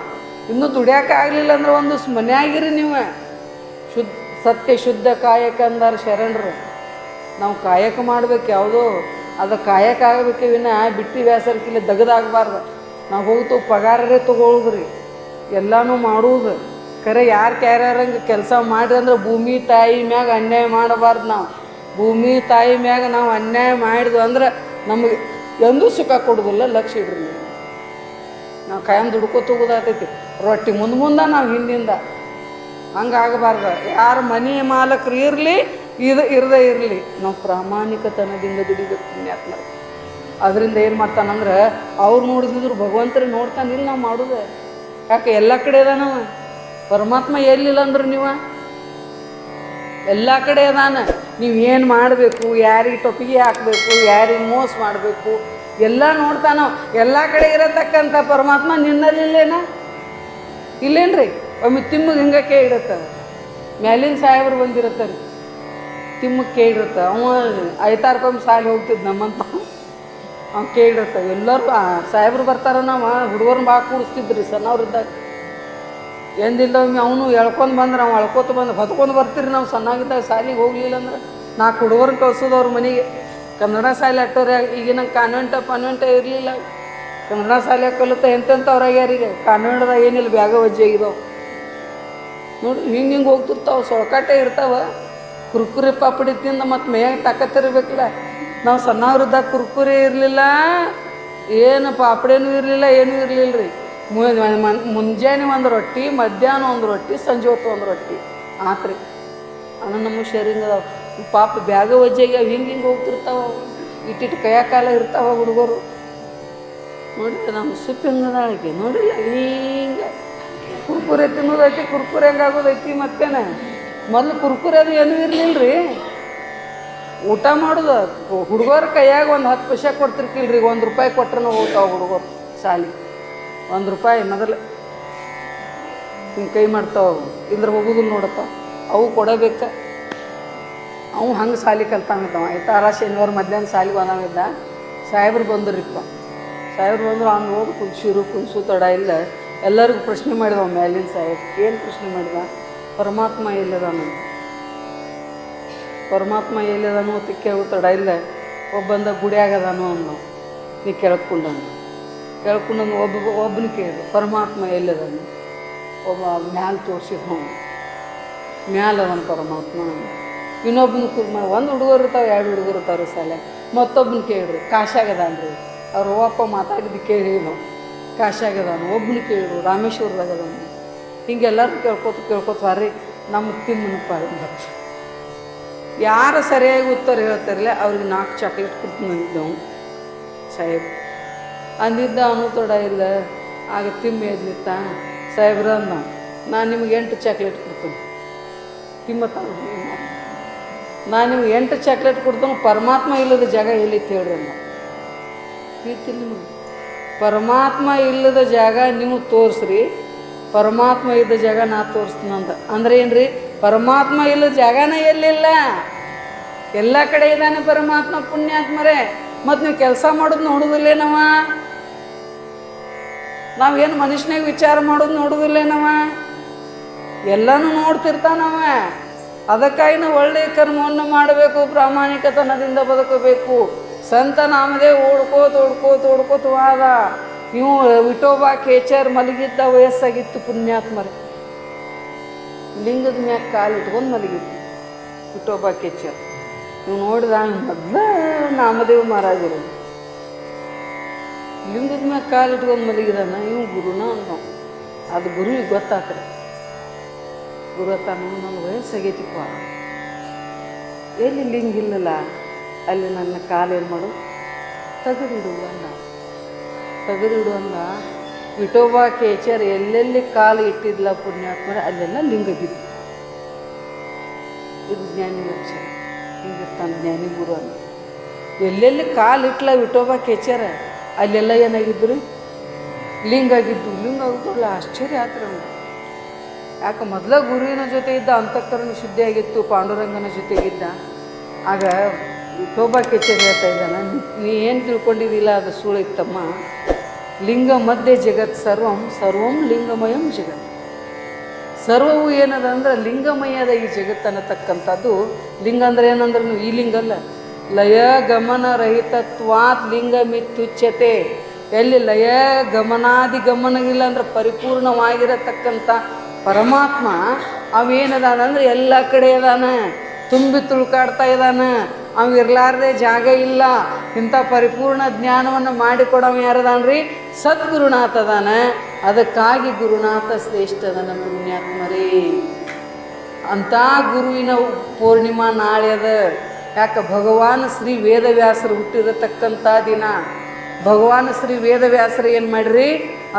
ಇನ್ನೂ ದುಡಿಯೋಕೆ ಆಗಲಿಲ್ಲ ಅಂದ್ರೆ ಒಂದು ಮನೆಯಾಗಿರಿ ನೀವು. ಸತ್ಯ ಶುದ್ಧ ಕಾಯಕ ಅಂದಾರ ಶರಣರು. ನಾವು ಕಾಯಕ ಮಾಡ್ಬೇಕು ಯಾವುದೋ ಅದು ಕಾಯಕ ಆಗಬೇಕೆ ವಿನ ಬಿಟ್ಟು ವ್ಯಾಸರ್ಕಿಲ್ಲ ದಗದಾಗಬಾರ್ದು. ನಾವು ಹೋಗ್ತೇವೆ ಪಗಾರರೇ ತೊಗೊಳುದ್ರಿ, ಎಲ್ಲನೂ ಮಾಡುವುದು ಖರೆ. ಯಾರು ಕ್ಯಾರಂಗೆ ಕೆಲಸ ಮಾಡ್ರಿ ಅಂದ್ರೆ ಭೂಮಿ ತಾಯಿ ಮ್ಯಾಗ ಅನ್ಯಾಯ ಮಾಡಬಾರ್ದು. ನಾವು ಭೂಮಿ ತಾಯಿ ಮ್ಯಾಗ ನಾವು ಅನ್ಯಾಯ ಮಾಡಿದ್ವು ಅಂದ್ರೆ ನಮಗೆ ಎಂದೂ ಸುಖ ಕೊಡೋದಿಲ್ಲ. ಲಕ್ಷ್ಯ ಇಡ್ರಿ ನೀವು. ನಾವು ಕಾಯಂ ದುಡ್ಕೋತ ಹೋಗೋದಾಗ್ತೈತಿ. ರೊಟ್ಟಿ ಮುಂದೆ ನಾವು ಹಿಂದಿಂದ. ಹಂಗೆ ಆಗಬಾರ್ದು. ಯಾರು ಮನೆ ಮಾಲಕರು ಇರಲಿ, ಇದು ಇರದೇ ಇರಲಿ, ನಾವು ಪ್ರಾಮಾಣಿಕತನದಿಂದ ದುಡಿಬೇಕು ಪುಣ್ಯಾತ್ಮರು. ಅದರಿಂದ ಏನು ಮಾಡ್ತಾನಂದ್ರೆ ಅವ್ರು ನೋಡಿದ್ರು ಭಗವಂತರೇ ನೋಡ್ತಾನಿಲ್ಲ ನಾವು ಮಾಡೋದು. ಯಾಕೆ ಎಲ್ಲ ಕಡೆ ಅದಾನವ ಪರಮಾತ್ಮ. ಎಲ್ಲಿಲ್ಲ ಅಂದ್ರೆ ನೀವು ಎಲ್ಲ ಕಡೆ ಅದಾನ. ನೀವು ಏನು ಮಾಡಬೇಕು, ಯಾರಿಗೆ ಟೊಪ್ಪಿಗೆ ಹಾಕಬೇಕು, ಯಾರಿಗೆ ಮೋಸ ಮಾಡಬೇಕು ಎಲ್ಲ ನೋಡ್ತಾನೋ. ಎಲ್ಲ ಕಡೆ ಇರತಕ್ಕಂಥ ಪರಮಾತ್ಮ ನಿನ್ನಲ್ಲಿಲ್ಲೇನ ಇಲ್ಲೇನ್ರಿ? ಒಮ್ಮೆ ತಿಮ್ಮಗೆ ಹಿಂಗೆ ಕೇ ಇಡುತ್ತೆ, ಮ್ಯಾಲಿನ ಸಾಹೇಬ್ರು ಬಂದಿರುತ್ತಾರೆ, ತಿಮ್ಮಕ್ಕೆ ಕೇ ಇಡುತ್ತೆ. ಅವ ಐತಾರ್ಕೊಮ್ಮೆ ಸಾಲಿ ಹೋಗ್ತಿದ್ದು ನಮ್ಮಂತ, ಅವ್ನು ಕೇ ಇಡುತ್ತೆ. ಎಲ್ಲರೂ ಸಾಹೇಬ್ರು ಬರ್ತಾರ, ನಾವು ಹುಡುಗರನ್ನ ಭಾಳ ಕೂಡಿಸ್ತಿದ್ರಿ ಸಣ್ಣವ್ರಿದ್ದಾಗ. ಎಂದಿಲ್ಲ ಒಮ್ಮೆ ಅವನು ಎಳ್ಕೊಂಡು ಬಂದ್ರೆ ಅವ ಎಳ್ಕೊತ ಬಂದು ಹೊತ್ಕೊಂಡು ಬರ್ತೀರಿ. ನಾವು ಸಣ್ಣಾಗಿದ್ದಾಗ ಸಾಲಿಗೆ ಹೋಗಲಿಲ್ಲ ಅಂದ್ರೆ 4 ಹುಡುಗರನ್ನ ಕಳ್ಸೋದು ಅವ್ರ ಮನೆಗೆ. ಕನ್ನಡ ಶಾಲೆ ಅಟ್ಟೋರೆ. ಈಗಿನ ಕಾನ್ವೆಂಟ ಇರಲಿಲ್ಲ. ಕನ್ನಡ ಶಾಲೆ ಕಲಿತ ಎಂತೆಂಥವ್ರಾಗ ಯಾರಿಗೆ ಕಾನ್ವೆಂಟ್ದಾಗ ಏನಿಲ್ಲ, ಬ್ಯಾಗ ವಜ್ಜೆ ಆಗಿದಾವೆ ನೋಡಿ. ಹಿಂಗೆ ಹೋಗ್ತಿರ್ತಾವೆ, ಸೊಳಕಾಟೆ ಇರ್ತಾವೆ. ಕುರ್ಕುರಿ ಪಾಪಡಿ ತಿಂದು ಮತ್ತು ಮೇಯಾಗ ತಾಕತ್ತಿರ್ಬೇಕಲ್ಲ. ನಾವು ಸಣ್ಣವ್ರಿದ್ದಾಗ ಕುರ್ಕುರಿ ಇರಲಿಲ್ಲ, ಏನು ಪಾಪಡಿನೂ ಇರಲಿಲ್ಲ, ಏನೂ ಇರಲಿಲ್ಲ ರೀ. ಮುಂಜಾನೆ ಒಂದು ರೊಟ್ಟಿ, ಮಧ್ಯಾಹ್ನ ಒಂದು ರೊಟ್ಟಿ, ಸಂಜೆ ಹೊತ್ತು ಒಂದು ರೊಟ್ಟಿ ಆತ್ರಿ. ಅಣ್ಣ ನಮ್ಮ ಶೇರಿಂಗ್ ಅದಾವ. ಪಾಪ ಬ್ಯಾಗ ವಜ್ಜೆಗೆ ಹಿಂಗೆ ಹೋಗ್ತಿರ್ತಾವ, ಇಟ್ಟಿಟ್ಟು ಕೈಯ ಕಾಲ ಇರ್ತಾವ ಹುಡುಗರು. ನೋಡಿರಿ ನಮ್ಮ ಸುಪ್ಪಿ ಹಂಗದಾಳಿಗೆ ನೋಡಿಲ್ಲ, ಹಿಂಗೆ ಕುರ್ಕುರೆ ತಿನ್ನೋದೈತಿ, ಕುರ್ಕುರೆ ಹೆಂಗಾಗೋದೈತಿ. ಮತ್ತೇನೆ ಮೊದಲು ಕುರ್ಕುರೆ ಅದು ಏನೂ ಇರಲಿಲ್ಲ ರೀ. ಊಟ ಮಾಡೋದು ಹುಡುಗರ ಕೈಯಾಗ ಒಂದು 10 ಪೈಸೆ ಕೊಡ್ತಿರ್ಕಿಲ್ರಿ. 1 ರೂಪಾಯಿ ಕೊಟ್ರೆ ಹೋಗ್ತಾವೆ ಹುಡುಗರು ಶಾಲಿ. 1 ರೂಪಾಯಿ ಮೊದಲು ಹಿಂಗೆ ಕೈ ಮಾಡ್ತಾವೆ, ಇಲ್ದ್ರೆ ಹೋಗೋದಿಲ್ಲ ನೋಡಪ್ಪ. ಅವು ಕೊಡಬೇಕ. ಅವು ಹಂಗೆ ಶಾಲಿ ಕಲ್ತಾನಿದ್ದಾವ. ಐತಾರ ಶನಿವಾರ ಮಧ್ಯಾಹ್ನ ಶಾಲಿಗೆ ಬಂದಾವಿದ್ದ. ಸಾಹೇಬ್ರು ಬಂದ್ರಿಪ್ಪ. ಸಾಹೇಬ್ರು ಬಂದರು, ಅವ್ನು ಹೋಗಿ ಕುದಿಸು ತಡ ಇಲ್ಲ. ಎಲ್ಲರಿಗೂ ಪ್ರಶ್ನೆ ಮಾಡಿದವ ಮ್ಯಾಲಿನ ಸಾಹೇಬ್. ಏನು ಪ್ರಶ್ನೆ ಮಾಡಿದ? ಪರಮಾತ್ಮ ಎಲ್ಲಿದಾನು, ಪರಮಾತ್ಮ ಎಲ್ಲಿದಾನು ಅಂತ ಕೇಳು ತಡ ಇಲ್ಲ. ಒಬ್ಬಂದ ಗುಡಿಯಾಗದಾನು ಅಂದ. ನೀ ಕೇಳ್ಕೊಂಡಂದು ಒಬ್ಬನ ಕೇಳಿದ್ರು, ಪರಮಾತ್ಮ ಎಲ್ಲಿದಾನು? ಒಬ್ಬ ಮ್ಯಾಲ ತೋರಿಸಿದ, ಮ್ಯಾಲ ಅವನು ಪರಮಾತ್ಮ. ಇನ್ನೊಬ್ಬನ ಒಂದು ಹುಡುಗರು ಇರ್ತಾವೆ, 2 ಹುಡುಗರು ಇರ್ತಾವ್ರಿ ಶಾಲೆ. ಮತ್ತೊಬ್ಬನ ಕೇಳಿದ್ರು, ಕಾಶಾಗದಾನ್ರಿ. ಅವ್ರು ಅಪ್ಪ ಮಾತಾಡಿದ್ದು ಕೇಳಿ ನಾವು ಕಾಶಾಗದಾನು. ಒಬ್ಬನ ಕೇಳಿದ್ರು, ರಾಮೇಶ್ವರದಾಗ ಅದಾನು. ಹಿಂಗೆಲ್ಲರೂ ಕೇಳ್ಕೊತ ಹಾರಿ ನಮ್ಮ ತಿಮ್ಮನಪ್ಪ ಬಂತು. ಯಾರು ಸರಿಯಾಗಿ ಉತ್ತರ ಹೇಳ್ತಾರಲ್ಲ ಅವ್ರಿಗೆ 4 ಚಾಕ್ಲೇಟ್ ಕೊಡ್ತೀನಿ ಅಂದಿದ್ದವು ಸಾಹೇಬ್. ಅಂದಿದ್ದ ಅವನು ತಡ ಇಲ್ಲ. ಆಗ ತಿಮ್ಮ ಎದ್ನಿತ್ತ. ಸಾಹೇಬ್ರ ಅಂದವು, ನಾನು ನಿಮ್ಗೆ 8 ಚಾಕ್ಲೇಟ್ ಕೊಡ್ತೀನಿ. ತಿಮ್ಮ ನಾನು ನಿಮ್ಗೆ 8 ಚಾಕ್ಲೇಟ್ ಕೊಡ್ತಾನೆ. ಪರಮಾತ್ಮ ಇಲ್ಲದ ಜಾಗ ಎಲ್ಲಿತ್ತು ಹೇಳ್ರಿ ಅಂದ. ತಿಳಿತಿಲ್ಲ ನಿಮಗೆ? ಪರಮಾತ್ಮ ಇಲ್ಲದ ಜಾಗ ನೀವು ತೋರಿಸ್ರಿ, ಪರಮಾತ್ಮ ಇದ್ದ ಜಾಗ ನಾ ತೋರಿಸ್ತೀನಂದ. ಅಂದ್ರೆ ಏನ್ರಿ? ಪರಮಾತ್ಮ ಇಲ್ಲದ ಜಾಗನೇ ಎಲ್ಲಿಲ್ಲ, ಎಲ್ಲ ಕಡೆ ಇದ್ದಾನೆ ಪರಮಾತ್ಮ. ಪುಣ್ಯಾತ್ಮರೇ, ಮತ್ತು ನೀವು ಕೆಲಸ ಮಾಡೋದು ನೋಡೋದಿಲ್ಲೇನವ? ನಾವೇನು ಮನುಷ್ಯನಾಗ ವಿಚಾರ ಮಾಡೋದು ನೋಡೋದಿಲ್ಲೇನವ? ಎಲ್ಲನೂ ನೋಡ್ತಿರ್ತಾನವ. ಅದಕ್ಕಾಗಿ ನಾವು ಒಳ್ಳೆಯ ಕರ್ಮವನ್ನು ಮಾಡಬೇಕು, ಪ್ರಾಮಾಣಿಕತನದಿಂದ ಬದುಕಬೇಕು. ಸಂತ ನಾಮದೇ ಓಡ್ಕೋತ ವಾದ. ನೀವು ವಿಠೋಬಾ ಕೇಚರ್ ಮಲಗಿದ್ದ ವಯಸ್ಸಾಗಿತ್ತು ಪುಣ್ಯಾತ್ಮರೇ. ಲಿಂಗದ ಮ್ಯಾಗ ಕಾಲಿಟ್ಕೊಂಡು ಮಲಗಿತ್ತು ವಿಠೋಬಾ ಕೇಚರ್. ನೀವು ನೋಡಿದ ಮೊದಲ ನಾಮದೇವ್ ಮಹಾರಾಜರು ಲಿಂಗದ ಮ್ಯಾಗ ಕಾಲಿಟ್ಕೊಂಡು ಮಲಗಿದಾನ. ಇವು ಗುರುನ ಅನ್ನೋ. ಅದು ಗುರುವಿಗೆ ಗೊತ್ತಾತ್ರಿ. ಗುರು ತಾನು ನನ್ನ ವಯಸ್ಸಾಗೈತಿಪ್ಪ, ಎಲ್ಲಿ ಲಿಂಗ ಇಲ್ಲಲ್ಲ, ಅಲ್ಲಿ ನನ್ನ ಕಾಲೇನು ಮಾಡು, ತೆಗೆದಿಡು ಅಂದ. ತೆಗೆದಿಡು ಅಂದ. ವಿಠೋಬಾ ಕೇಚರ್ ಎಲ್ಲೆಲ್ಲಿ ಕಾಲು ಇಟ್ಟಿದ್ಲ ಪುಣ್ಯಾತ್ಮರೇ ಅಲ್ಲೆಲ್ಲ ಲಿಂಗ ಬಿದ್ದು. ಇದು ಜ್ಞಾನಿ ಲಕ್ಷಣ. ಹಿಂಗಿರ್ತಾನೆ ಜ್ಞಾನಿ ಗುರು ಅಂತ. ಎಲ್ಲೆಲ್ಲಿ ಕಾಲು ಇಟ್ಲ ವಿಠೋಬಾ ಕೇಚರ ಅಲ್ಲೆಲ್ಲ ಏನಾಗಿದ್ರು? ಲಿಂಗ ಆಗಿದ್ದು. ಲಿಂಗ ಆಗಿದ್ರಲ್ಲ ಆಶ್ಚರ್ಯ ಆತ್ರ. ಯಾಕೆ ಮೊದಲ ಗುರುವಿನ ಜೊತೆ ಇದ್ದ ಅಂತಃಕರಣ ಶುದ್ಧಿಯಾಗಿತ್ತು, ಪಾಂಡುರಂಗನ ಜೊತೆಗಿದ್ದ. ಆಗ ವಿಠೋಬಾ ಕೇಚರ್ ಹೇಳ್ತಾ ಇದ್ದಾನ, ನೀ ಏನು ತಿಳ್ಕೊಂಡಿದ್ದಿಲ್ಲ ಅದು ಸುಳ್ಳು ಇತ್ತಮ್ಮ. ಲಿಂಗ ಮಧ್ಯೆ ಜಗತ್ ಸರ್ವಂ ಸರ್ವಂ ಲಿಂಗಮಯಂ ಜಗತ್. ಸರ್ವವು ಏನದ ಅಂದ್ರೆ ಲಿಂಗಮಯದ ಈ ಜಗತ್ತನ್ನತಕ್ಕಂಥದ್ದು. ಲಿಂಗ ಅಂದ್ರೆ ಏನಂದ್ರೆ ನೀವು ಈ ಲಿಂಗ ಅಲ್ಲ, ಲಯ ಗಮನ ರಹಿತತ್ವಾತ್ ಲಿಂಗ ಮಿತ್ಯುಚ್ಯತೆ. ಎಲ್ಲಿ ಲಯ ಗಮನಾದಿ ಗಮನಗಿಲ್ಲ ಅಂದ್ರೆ ಪರಿಪೂರ್ಣವಾಗಿರತಕ್ಕಂಥ ಪರಮಾತ್ಮ ಅವೇನದಾನಂದ್ರೆ ಎಲ್ಲ ಕಡೆ ಅದಾನ, ತುಂಬಿ ತುಳ್ಕಾಡ್ತಾ ಇದ್ದಾನೆ. ಅವ ಇರಲಾರ್ದೆ ಜಾಗ ಇಲ್ಲ. ಇಂಥ ಪರಿಪೂರ್ಣ ಜ್ಞಾನವನ್ನು ಮಾಡಿಕೊಡವ ಯಾರದಾನ್ರಿ? ಸದ್ಗುರುನಾಥ ಅದಾನ. ಅದಕ್ಕಾಗಿ ಗುರುನಾಥ ಶ್ರೇಷ್ಠದನ ಪುಣ್ಯಾತ್ಮರೇ. ಅಂಥ ಗುರುವಿನ ಪೂರ್ಣಿಮಾ ನಾಳೆ ಅದ. ಯಾಕೆ? ಭಗವಾನ್ ಶ್ರೀ ವೇದವ್ಯಾಸರು ಹುಟ್ಟಿರತಕ್ಕಂಥ ದಿನ. ಭಗವಾನ್ ಶ್ರೀ ವೇದವ್ಯಾಸರು ಏನು ಮಾಡ್ರಿ?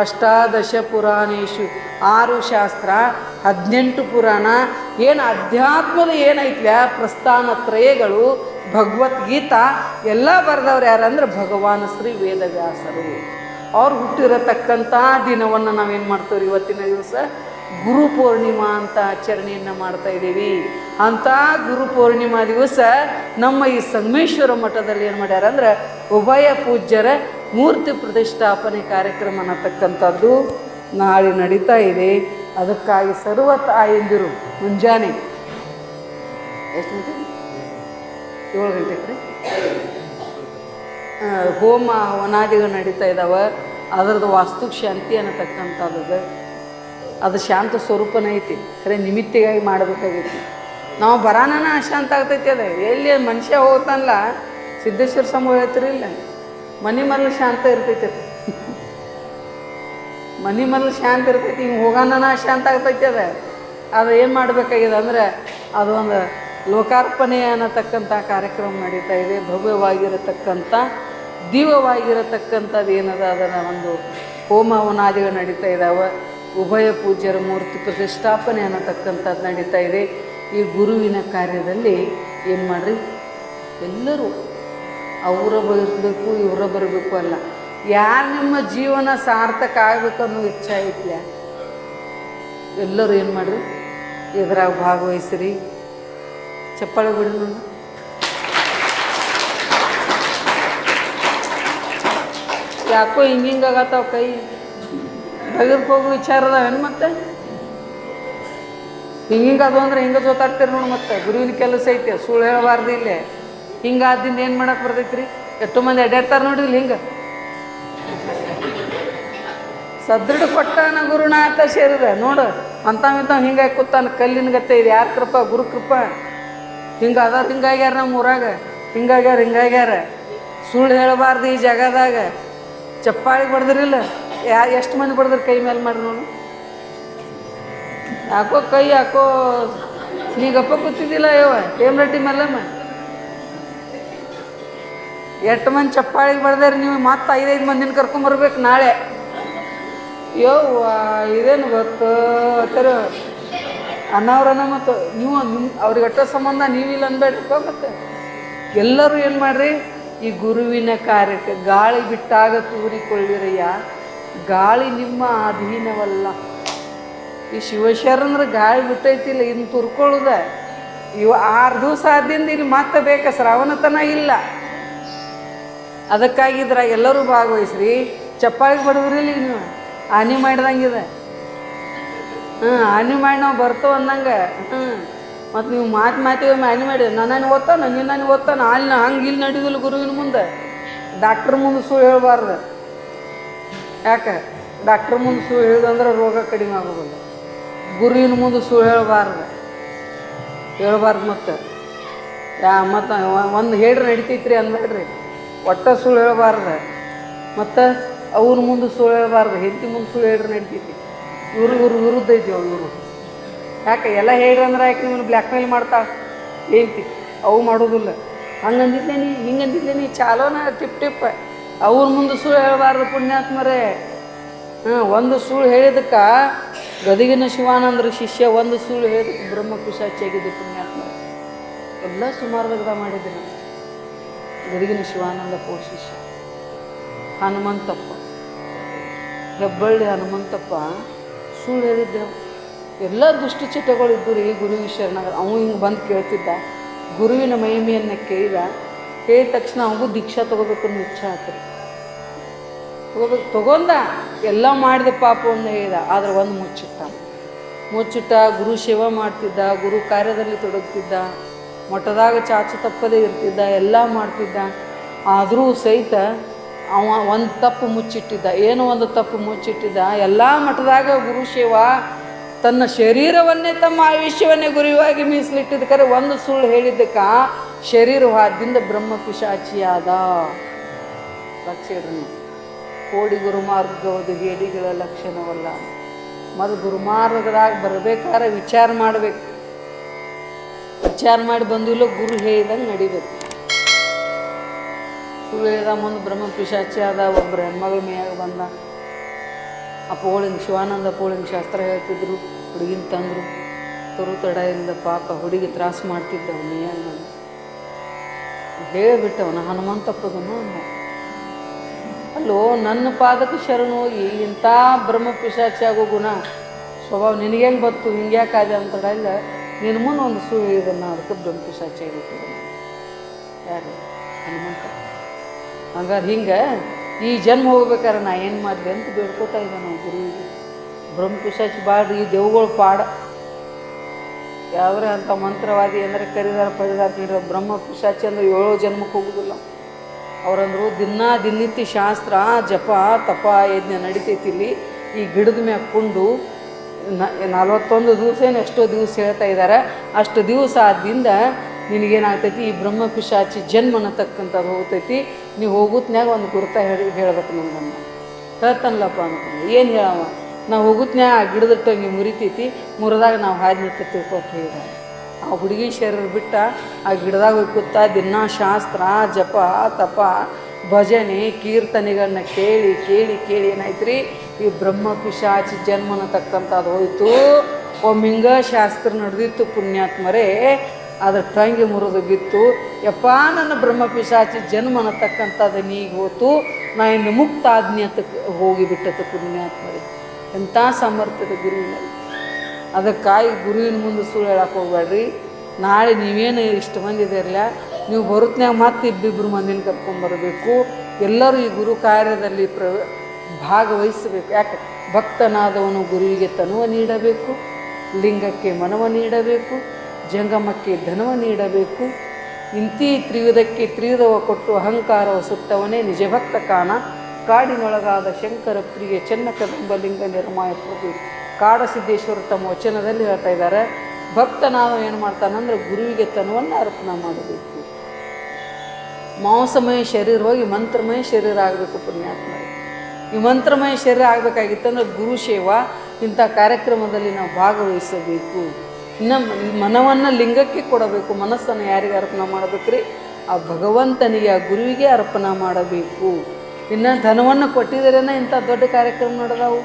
ಅಷ್ಟಾದಶ ಪುರಾಣೇಶು 6 ಶಾಸ್ತ್ರ 18 ಪುರಾಣ ಏನು ಅಧ್ಯಾತ್ಮದ ಏನೈತ್ಲ ಪ್ರಸ್ಥಾನತ್ರಯಗಳು ಭಗವದ್ಗೀತಾ ಎಲ್ಲ ಬರೆದವ್ರು ಯಾರಂದ್ರೆ ಭಗವಾನ್ ಶ್ರೀ ವೇದವ್ಯಾಸರು. ಅವ್ರು ಹುಟ್ಟಿರತಕ್ಕಂಥ ದಿನವನ್ನು ನಾವೇನು ಮಾಡ್ತೀವಿ ಇವತ್ತಿನ ದಿವಸ ಗುರು ಪೂರ್ಣಿಮಾ ಅಂತ ಆಚರಣೆಯನ್ನು ಮಾಡ್ತಾ ಇದ್ದೀವಿ. ಅಂಥ ಗುರು ಪೂರ್ಣಿಮಾ ದಿವಸ ನಮ್ಮ ಈ ಸಂಗಮೇಶ್ವರ ಮಠದಲ್ಲಿ ಏನು ಮಾಡ್ಯಾರ ಅಂದ್ರೆ ಉಭಯ ಪೂಜ್ಯರ ಮೂರ್ತಿ ಪ್ರತಿಷ್ಠಾಪನೆ ಕಾರ್ಯಕ್ರಮ ಅನ್ನತಕ್ಕಂಥದ್ದು ನಾಳೆ ನಡೀತಾ ಇದೆ. ಅದಕ್ಕಾಗಿ ಸರ್ವ ತಾಯಂದಿರು ಮುಂಜಾನೆ ಎಷ್ಟು ಗಂಟೆ 7 ಗಂಟೆಗೆ ರೀ ಹೋಮ ಹವನಾದಿಗಳು ನಡೀತಾ ಇದ್ದಾವೆ. ಅದರದ್ದು ವಾಸ್ತು ಶಾಂತಿ ಅನ್ನತಕ್ಕಂಥದ್ದು ಅದು ಶಾಂತ ಸ್ವರೂಪನೇ ಐತಿ. ಖರೆ ನಿಮಿತ್ತಿಗಾಗಿ ಮಾಡಬೇಕಾಗೈತಿ. ನಾವು ಬರಾನ ಅಶಾಂತ ಆಗ್ತೈತಿ. ಅದ ಎಲ್ಲಿ ಮನುಷ್ಯ ಹೋಗ್ತಾನಲ್ಲ ಸಿದ್ದೇಶ್ವರ ಸ್ವಾಮಿ ಹೇಳ್ತಿರಿಲ್ಲ ಮನೆ ಮಲ್ಲಿ ಶಾಂತ ಇರ್ತೈತಿ. ಅದು ಮನೆ ಮಲ್ಲಿ ಶಾಂತ ಇರ್ತೈತಿ. ಹಿಂಗೆ ಹೋಗೋಣ ಶಾಂತ ಆಗ್ತೈತಿ. ಅದು ಏನು ಮಾಡಬೇಕಾಗಿದೆ ಅಂದರೆ ಅದು ಒಂದು ಲೋಕಾರ್ಪಣೆ ಅನ್ನತಕ್ಕಂಥ ಕಾರ್ಯಕ್ರಮ ನಡೀತಾ ಇದೆ. ಭವ್ಯವಾಗಿರತಕ್ಕಂಥ ದಿವ್ಯವಾಗಿರತಕ್ಕಂಥದ್ದು ಏನದ ಅದರ ಒಂದು ಹೋಮ ಹವನಾದಿಗಳು ನಡೀತಾ ಇದ್ದಾವೆ. ಉಭಯ ಪೂಜ್ಯರ ಮೂರ್ತಿ ಪ್ರತಿಷ್ಠಾಪನೆ ಅನ್ನತಕ್ಕಂಥದ್ದು ನಡೀತಾ ಇದೆ. ಈ ಗುರುವಿನ ಕಾರ್ಯದಲ್ಲಿ ಏನು ಮಾಡಿರಿ ಎಲ್ಲರೂ ಅವರ ಬರಬೇಕು ಇವರ ಬರಬೇಕು ಅಲ್ಲ, ಯಾರು ನಿಮ್ಮ ಜೀವನ ಸಾರ್ಥಕ ಆಗಬೇಕು ಅನ್ನೋ ಇಚ್ಛೆ ಐತ್ಲ ಎಲ್ಲರೂ ಏನು ಮಾಡಿರಿ ಇದ್ರಾಗ ಭಾಗವಹಿಸ್ರಿ. ಚಪ್ಪಾಳೆ ಬಿಡಿ ನೋಡಿ. ಯಾಕೋ ಹಿಂಗಾಗತ್ತಾವ ಕೈ ಬಗದಕ್ಕೆ ಹೋಗೋ ವಿಚಾರ ಅದಾವೇನು ಮತ್ತೆ ಅದು ಅಂದ್ರೆ ಹಿಂಗೆ ಜೋತಾಡ್ತೀರಿ ನೋಡಿ. ಮತ್ತೆ ಗುರುವಿನ ಕೆಲಸ ಐತೆ ಸುಳ್ಳು ಹೇಳಬಾರ್ದು. ಇಲ್ಲೇ ಹಿಂಗಾದಿಂದ ಏನು ಮಾಡಕ್ಕೆ ಬರ್ತೈತಿ ರೀ? ಎಷ್ಟೋ ಮಂದಿ ಅಡ್ಡಾಡ್ತಾರೆ ನೋಡಿಲ್ಲ ಹಿಂಗೆ ಸದೃಢ ಕೊಟ್ಟಾನ ಗುರುನಾಥ ಸೇರಿದ ನೋಡು ಅಂತಾವ್ ಹಿಂಗಾಗಿ ಕೂತಾನ ಕಲ್ಲಿನ ಗತ್ತೆ. ಇದು ಯಾರ ಕೃಪ? ಗುರು ಕೃಪ. ಹಿಂಗೆ ಅದಾರ ಹಿಂಗಾಗ್ಯಾರ ನಮ್ಮ ಊರಾಗ ಹಿಂಗಾಗ್ಯಾರ. ಸುಳ್ಳು ಹೇಳಬಾರ್ದು ಈ ಜಗದಾಗ. ಚಪ್ಪಾಳಿಗೆ ಬಡ್ದಿರಿಲ್ಲ ಎಷ್ಟು ಮಂದಿ ಬಡ್ದ್ರೆ ಕೈ ಮೇಲೆ ಮಾಡಿ ನೋಡು. ಯಾಕೋ ಕೈ ಯಾಕೋ ನೀಗಪ್ಪ ಕೂತಿದ್ದಿಲ್ಲ ಯವ ಏಮ್ ರೆಡ್ಡಿ ಮಲ್ಲಮ್ಮ ಎಷ್ಟು ಮಂದಿ ಚಪ್ಪಾಳಿಗೆ ಬಡ್ದಾರ ನೀವು. ಮತ್ತೆ 5 ಮಂದಿನ ಕರ್ಕೊಂಬರ್ಬೇಕು ನಾಳೆ. ಯವ್ವ ಇದೇನು ಗೊತ್ತು ತರ ಅನ್ನವ್ರನ್ನ ಮತ್ತು ನೀವು ಅವ್ರಿಗೆ ಅಟ್ಟೋ ಸಂಬಂಧ ನೀವಿಲ್ಲ ಅನ್ಬೇಡ್ರಿಪ್ಪ. ಮತ್ತೆ ಎಲ್ಲರೂ ಏನು ಮಾಡ್ರಿ ಈ ಗುರುವಿನ ಕಾರ್ಯಕ್ಕೆ ಗಾಳಿ ಬಿಟ್ಟಾಗ ತೂರಿಕೊಳ್ಳಿರಯ್ಯ. ಗಾಳಿ ನಿಮ್ಮ ಅಧೀನವಲ್ಲ. ಈ ಶಿವಶರಣರ ಗಾಳಿ ಬಿಟ್ಟೈತಿಲ್ಲ ಇನ್ನು ತುರ್ಕೊಳ್ಳುದ. ಇವು 6 ದಿವಸ ಆದ್ದಿಂದ ಇಲ್ಲಿ ಮತ್ತೆ ಬೇಕಾ ಶ್ರಾವಣತನ ಇಲ್ಲ. ಅದಕ್ಕಾಗಿದ್ರ ಎಲ್ಲರೂ ಭಾಗವಹಿಸ್ರಿ. ಚಪ್ಪಾಳಿಗೆ ಬಡದ್ರಿಲ್ಲ ನೀವು ಹಾನಿ ಮಾಡ್ದಂಗಿದೆ. ಹಾನಿ ಮಾಡಿ ನಾವು ಬರ್ತೇವೆ ಅಂದಂಗೆ. ಮತ್ತು ನೀವು ಮಾತಿಗೆ ಹಾನಿ ಮಾಡಿ ನಾನು ಓದ್ತಾನೆ ನೀನು ಓದ್ತಾನೆ ಅಲ್ಲಿ ಹಂಗೆ ಇಲ್ಲಿ ನಡೀದಿಲ್ಲ. ಗುರುವಿನ ಮುಂದೆ ಡಾಕ್ಟ್ರ್ ಮುಂದೆ ಸುಳ್ಳು ಹೇಳ್ಬಾರ್ದು. ಯಾಕೆ ಡಾಕ್ಟ್ರ್ ಮುಂದೆ ಸುಳ್ಳು ಹೇಳಿದಂದ್ರೆ ರೋಗ ಕಡಿಮೆ ಆಗೋದಿಲ್ಲ. ಗುರುವಿನ ಮುಂದೆ ಸುಳ್ಳು ಹೇಳ್ಬಾರ್ದು. ಮತ್ತು ಮತ್ತು ಒಂದು ಹೇಳ್ರಿ ನಡಿತೈತ್ರಿ ಅಂದ್ಬೇಡ್ರಿ. ಒಟ್ಟ ಸುಳ್ಳು ಹೇಳ್ಬಾರ್ದು. ಮತ್ತು ಅವ್ರ ಮುಂದೆ ಸುಳ್ಳು ಹೇಳ್ಬಾರ್ದು. ಹೆಂಡತಿ ಮುಂದೆ ಸುಳ್ಳು ಹೇಳ್ರಿ ನಡಿತೈತಿ. ಇವ್ರು ವಿರುದ್ಧ ಐತಿ ಇವರು. ಯಾಕೆ ಎಲ್ಲ ಹೇಳ್ರಿ ಅಂದ್ರೆ ಯಾಕೆ ನಿಮ್ಮನ್ನು ಬ್ಲ್ಯಾಕ್ ಮೇಲ್ ಮಾಡ್ತಾಳೆ ಹೇಳ್ತಿ. ಅವು ಮಾಡೋದಿಲ್ಲ. ಹಂಗಂದಿದ್ಲೇನಿ ಹಿಂಗಂದಿದ್ಲೇನಿ ಚಾಲೋನ ಟಿಪ್ ಅವ್ರ ಮುಂದೆ ಸುಳ್ಳು ಹೇಳ್ಬಾರ್ದು ಪುಣ್ಯಾತ್ಮರೇ. ಒಂದು ಸುಳ್ಳು ಹೇಳಿದಕ್ಕೆ ಗದಗಿನ ಶಿವಾನಂದ್ರ ಶಿಷ್ಯ ಒಂದು ಸುಳ್ಳು ಹೇಳಿದಕ್ಕೆ ಬ್ರಹ್ಮಪಿಶಾಚಿಯಾಗಿದ್ದು ಪುಣ್ಯಾತ್ಮ. ಎಲ್ಲ ಸುಮಾರದಾಗ ಮಾಡಿದ್ದೆ ನಾನು. ಗದಗಿನ ಶಿವಾನಂದ ಪೋರ್ ಶಿಷ್ಯ ಹನುಮಂತಪ್ಪ, ಹೆಬ್ಬಳ್ಳಿ ಹನುಮಂತಪ್ಪ ಸುಳ್ಳು ಹೇಳಿದ್ದೆ. ಎಲ್ಲ ದುಷ್ಟಚಟಗಳಿದ್ದು ರೀ ಗುರುವಿನ ಶರಣಾಗ. ಅವನು ಹಿಂಗೆ ಬಂದು ಕೇಳ್ತಿದ್ದ. ಗುರುವಿನ ಮಹಿಮೆಯನ್ನು ಕೇಳಿದ ತಕ್ಷಣ ಅವಗೂ ದೀಕ್ಷಾ ತೊಗೋಬೇಕನ್ನೋ ಇಚ್ಛೆ ಆಯ್ತು. ತಗೊಂಡ ಎಲ್ಲ ಮಾಡಿದ ಪಾಪ ಒಂದು ಹೇಳಿದ. ಆದರೆ ಒಂದು ಮುಚ್ಚಿಟ್ಟ. ಗುರು ಸೇವಾ ಮಾಡ್ತಿದ್ದ, ಗುರು ಕಾರ್ಯದಲ್ಲಿ ತೊಡಗ್ತಿದ್ದ, ಮಠದಾಗ ಚಾಚು ತಪ್ಪದೇ ಇರ್ತಿದ್ದ, ಎಲ್ಲ ಮಾಡ್ತಿದ್ದ. ಆದರೂ ಸಹಿತ ಅವ ಒಂದು ತಪ್ಪು ಮುಚ್ಚಿಟ್ಟಿದ್ದ. ಏನೋ ಒಂದು ತಪ್ಪು ಮುಚ್ಚಿಟ್ಟಿದ್ದ. ಎಲ್ಲ ಮಠದಾಗ ಗುರು ಸೇವಾ ತನ್ನ ಶರೀರವನ್ನೇ ತಮ್ಮ ಆಯುಷ್ಯವನ್ನೇ ಗುರುವಾಗಿ ಮೀಸಲಿಟ್ಟಿದ್ದಕ್ಕೆ ಒಂದು ಸುಳ್ಳು ಹೇಳಿದ್ದಕ್ಕೆ ಶರೀರವಾದ್ಯದಿಂದ ಬ್ರಹ್ಮ ಪಿಶಾಚಿಯಾದ. ಲಕ್ಷಣ ಕೋಡಿ ಗುರುಮಾರ್ಗವದು ಹೇಡಿಗಳ ಲಕ್ಷಣವಲ್ಲ. ಮತ್ತು ಗುರುಮಾರ್ಗದಾಗ ಬರಬೇಕಾದ್ರೆ ವಿಚಾರ ಮಾಡಬೇಕು. ವಿಚಾರ ಮಾಡಿ ಬಂದಿಲ್ಲ ಗುರು ಹೇಳಿದಂಗೆ ನಡಿಬೇಕು. ಸುಳ್ಳು ಹೇಳಿದ ಮುಂದೆ ಬ್ರಹ್ಮ ಪಿಶಾಚಿ ಆದ. ಒಬ್ಬರು ಹೆಣ್ಮಗಳ ಮೇಯಾಗ ಬಂದ. ಪೋಳಿಂಗ್ ಶಿವಾನಂದ ಪೋಳಿಂಗ್ ಶಾಸ್ತ್ರ ಹೇಳ್ತಿದ್ರು. ಹುಡುಗಿನ ತಂದರು, ತಡ ಇಲ್ಲ ಪಾಪ ಹುಡುಗಿ ತ್ರಾಸು ಮಾಡ್ತಿದ್ದ ಅವನು. ಹೇಳಿಬಿಟ್ಟವನ ಹನುಮಂತಪ್ಪದನು ಅಂದ. ಅಲ್ಲೋ ನನ್ನ ಪಾದಕ್ಕೆ ಶರಣು ಹೋಗಿ ಇಂಥ ಬ್ರಹ್ಮ ಪಿಶಾಚಿ ಆಗೋ ಗುಣ ಸ್ವಭಾವ ನಿನಗೆ ಹೆಂಗೆ ಬತ್ತು, ಹಿಂಗೆ ಯಾಕಾದೆ ಅಂತ ತಡ ಇಲ್ಲ, ನಿನ್ನ ಮುಂದೆ ಒಂದು ಇದನ್ನು ಅದಕ್ಕೆ ಬ್ರಹ್ಮ ಪಿಶಾಚಿ ಆಗಿಬಿಟ್ಟಿದೆ. ಯಾರು? ಹನುಮಂತ. ಹಂಗಾರೆ ಹಿಂಗೆ ಈ ಜನ್ಮ ಹೋಗ್ಬೇಕಾದ್ರೆ ನಾ ಏನು ಮಾಡಲಿ ಅಂತ ಬೇಡ್ಕೋತಾ ಇದ್ದೆ ನಾವು ಗುರುವಿಗೆ. ಬ್ರಹ್ಮ ಪಿಶಾಚಿ ಬಾಡ್ರಿ ಈ ದೇವುಗಳು ಪಾಡ ಯಾವ್ರೆ ಅಂಥ ಮಂತ್ರವಾದಿ ಅಂದರೆ ಕರಿದಾರ ಪರಿದಾರ ನೀಡಿರೋ ಬ್ರಹ್ಮ ಪಿಶಾಚಿ ಅಂದರೆ 7 ಜನ್ಮಕ್ಕೆ ಹೋಗೋದಿಲ್ಲ. ಅವರಂದ್ರು ದಿನನಿತ್ಯ ಶಾಸ್ತ್ರ ಜಪ ತಪ ಯಜ್ಞ ನಡಿತೈತಿ. ಇಲ್ಲಿ ಈ ಗಿಡದ ಮ್ಯಾಗ ಕುಂಡು 41 ದಿವಸ ಏನು ಎಷ್ಟೋ ದಿವಸ ಹೇಳ್ತಾ ಇದ್ದಾರೆ. ಅಷ್ಟು ದಿವಸ ಆದಿಂದ ನಿನಗೇನಾಗ್ತೈತಿ, ಈ ಬ್ರಹ್ಮ ಪಿಶಾಚಿ ಜನ್ಮ ಅನ್ನತಕ್ಕಂಥದ್ದು ಹೋಗ್ತೈತಿ. ನೀವು ಹೋಗುತ್ನ್ಯಾಗ ಒಂದು ಗುರುತ ಹೇಳ್ಬೇಕು ನಮ್ಗನ್ನ ಹೇಳ್ತಾನಲ್ಲಪ್ಪ ಅನ್ಕೊಂಡು. ಏನು ಹೇಳವ, ನಾವು ಹೋಗುತ್ನ್ಯಾಗ ಆ ಗಿಡದಟ್ಟಂಗೆ ಮುರಿತೈತಿ, ಮುರಿದಾಗ ನಾವು ಹಾದಿ ನಿಂತ ತಿಳ್ಕೊಟ್ಟು ಹೇಳಿದ. ಆ ಹುಡುಗಿ ಶರೀರ ಬಿಟ್ಟ ಆ ಗಿಡದಾಗ ಹೋಗಿ ಕೂತ ದಿನ ಶಾಸ್ತ್ರ ಜಪ ತಪ ಭಜನೆ ಕೀರ್ತನೆಗಳನ್ನ ಕೇಳಿ ಕೇಳಿ ಕೇಳಿ ಏನಾಯ್ತು ರೀ, ಈ ಬ್ರಹ್ಮ ಪಿಶಾಚಿ ಜನ್ಮ ಅನ್ನತಕ್ಕಂಥದ್ದು ಹೋಯ್ತು. ಒಮ್ಮಿಂಗ ಶಾಸ್ತ್ರ ನಡೆದಿತ್ತು ಪುಣ್ಯಾತ್ಮರೇ, ಅದ್ರ ಟಂಗಿ ಮುರಿದು ಬಿತ್ತು. ಯಪ್ಪ ನನ್ನ ಬ್ರಹ್ಮ ಪಿಶಾಚಿ ಜನ್ಮ ಅನ್ನತಕ್ಕಂಥದ್ದು ನೀಗ ಹೋತು, ನಾ ಇನ್ನು ಮುಕ್ತ ಆಜ್ಞಾತಕ್ಕೆ ಹೋಗಿಬಿಟ್ಟತ್ತು ಪುಣ್ಯಾತ್ಮರೇ. ಎಂಥ ಸಾಮರ್ಥ್ಯದ ಗುರುವಿನಲ್ಲಿ. ಅದಕ್ಕಾಗಿ ಗುರುವಿನ ಮುಂದೆ ಸುಳ್ಳು ಹೇಳಕ್ಕೆ ಹೋಗ್ಬೇಡ್ರಿ. ನಾಳೆ ನೀವೇನು ಇಷ್ಟು ಮಂದಿ ಇದಿರಲ್ಲ, ನೀವು ಬರುತ್ತನ್ಯಾಗ ಮತ್ತೆ ಇಬ್ಬಿಬ್ಬರು ಮಂದಿನ ಕರ್ಕೊಂಬರಬೇಕು. ಎಲ್ಲರೂ ಈ ಗುರು ಕಾರ್ಯದಲ್ಲಿ ಭಾಗವಹಿಸಬೇಕು. ಯಾಕೆ? ಭಕ್ತನಾದವನು ಗುರುವಿಗೆ ತನುವ ನೀಡಬೇಕು, ಲಿಂಗಕ್ಕೆ ಮನವ ನೀಡಬೇಕು, ಜಂಗಮಕ್ಕೆ ಧನವ ನೀಡಬೇಕು. ಇಂತಿ ತ್ರಿವಿಧಕ್ಕೆ ತ್ರಿವಿಧವ ಕೊಟ್ಟು ಅಹಂಕಾರವ ಸುಟ್ಟವನೇ ನಿಜಭಕ್ತ ಕಾಣ. ಕಾಡಿನೊಳಗಾದ ಶಂಕರ ಪ್ರಿಯ ಚೆನ್ನ ಕದಂಬ ಲಿಂಗ ನಿರ್ಮಾಯ ಪ್ರಭು ಕಾಡಸಿದ್ದೇಶ್ವರ ತಮ್ಮ ವಚನದಲ್ಲಿ ಹೇಳ್ತಾ ಇದ್ದಾರೆ. ಭಕ್ತ ನಾವು ಏನು ಮಾಡ್ತಾನಂದ್ರೆ ಗುರುವಿಗೆ ತನುವನ್ನು ಅರ್ಪಣೆ ಮಾಡಬೇಕು. ಮಾಂಸಮಯ ಶರೀರ ಹೋಗಿ ಮಂತ್ರಮಯ ಶರೀರ ಆಗಬೇಕು ಪುಣ್ಯಾತ್ಮರೇ. ಈ ಮಂತ್ರಮಯ ಶರೀರ ಆಗಬೇಕಾಗಿತ್ತಂದ್ರೆ ಗುರು ಸೇವಾ ಇಂಥ ಕಾರ್ಯಕ್ರಮದಲ್ಲಿ ನಾವು ಭಾಗವಹಿಸಬೇಕು. ಇನ್ನು ಮನವನ್ನು ಲಿಂಗಕ್ಕೆ ಕೊಡಬೇಕು. ಮನಸ್ಸನ್ನು ಯಾರಿಗೆ ಅರ್ಪಣೆ ಮಾಡಬೇಕು ರೀ? ಆ ಭಗವಂತನಿಗೆ, ಆ ಗುರುವಿಗೆ ಅರ್ಪಣೆ ಮಾಡಬೇಕು. ಇನ್ನು ಧನವನ್ನು ಕೊಟ್ಟಿದ್ದರೇನ ಇಂಥ ದೊಡ್ಡ ಕಾರ್ಯಕ್ರಮ ನಡೆದವು.